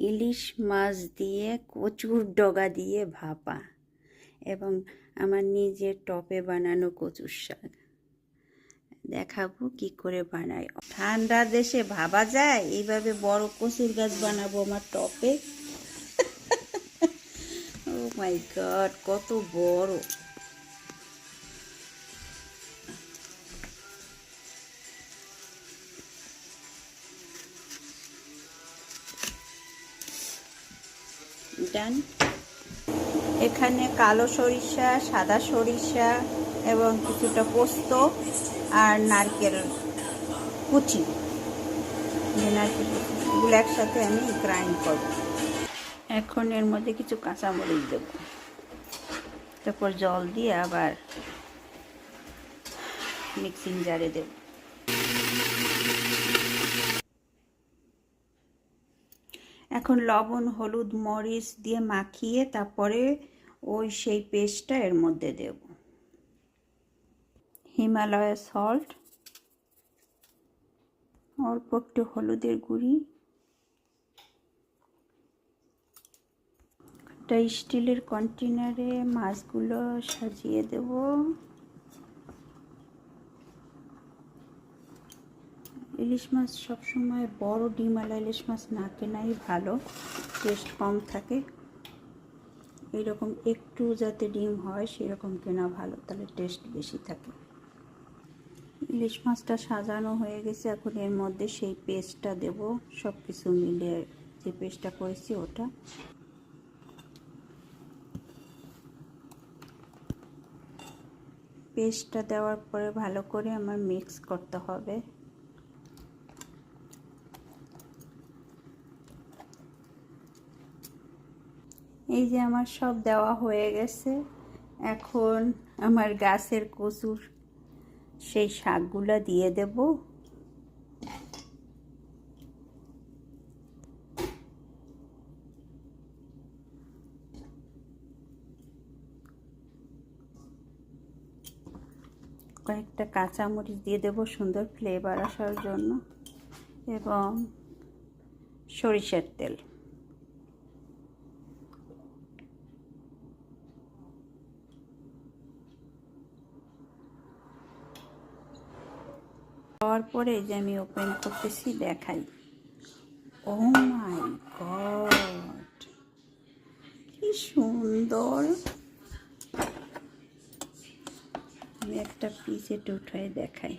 ইলিশ মাছ দিয়ে কচুর ডগা দিয়ে ভাপা এবং আমার নিজের টপে বানানো কচুর শাক দেখাবো কি করে বানাই। ঠান্ডা দেশে ভাবা যায় এইভাবে বড় কচুর গাছ বানাবো আমার টপে। ও মাই গড, কত বড়! ডান। এখানে কালো সরিষা, সাদা সরিষা এবং কিছুটা পোস্ত আর নারকেল কুচি, এগুলো একসাথে আমি গ্রাইন্ড করব। এখন এর মধ্যে কিছু কাঁচামরিচ দেব, তারপর জল দিয়ে আবার মিক্সিং জারে দেব। এখন লবণ, হলুদ, মরিচ দিয়ে মাখিয়ে তারপরে সেই পেস্টটা এর মধ্যে দেব। হিমালয়া সল্ট, অল্প একটু হলুদের গুঁড়ি, একটা স্টিলের কন্টেনারে মাছগুলো সাজিয়ে দেব। ইলিশ মাছ সবসময় বড় ডিমওয়ালা ইলিশ মাছ না কেনাই ভালো, টেস্ট কম থাকে। এইরকম একটু যাতে ডিম হয় সেরকম কেনা ভালো, তাহলে টেস্ট বেশি থাকে। ইলিশ মাছটা সাজানো হয়ে গেছে, এখন এর মধ্যে সেই পেস্টটা দেব, সব কিছু মিলিয়ে যে পেস্টটা করেছি ওটা। পেস্টটা দেওয়ার পরে ভালো করে আমার মিক্স করতে হবে। এই যে আমার সব দেওয়া হয়ে গেছে, এখন আমার গাছের কচুর সেই শাকগুলো দিয়ে দেব। কয়েকটা কাঁচামরিচ দিয়ে দেব সুন্দর ফ্লেভার আসার জন্য, এবং সরিষার তেল। দেওয়ার পরে যে আমি ওপেন করতেছি, দেখাই। ও মাই গড, কি সুন্দর! আমি একটা পিস এটা উঠায় দেখাই।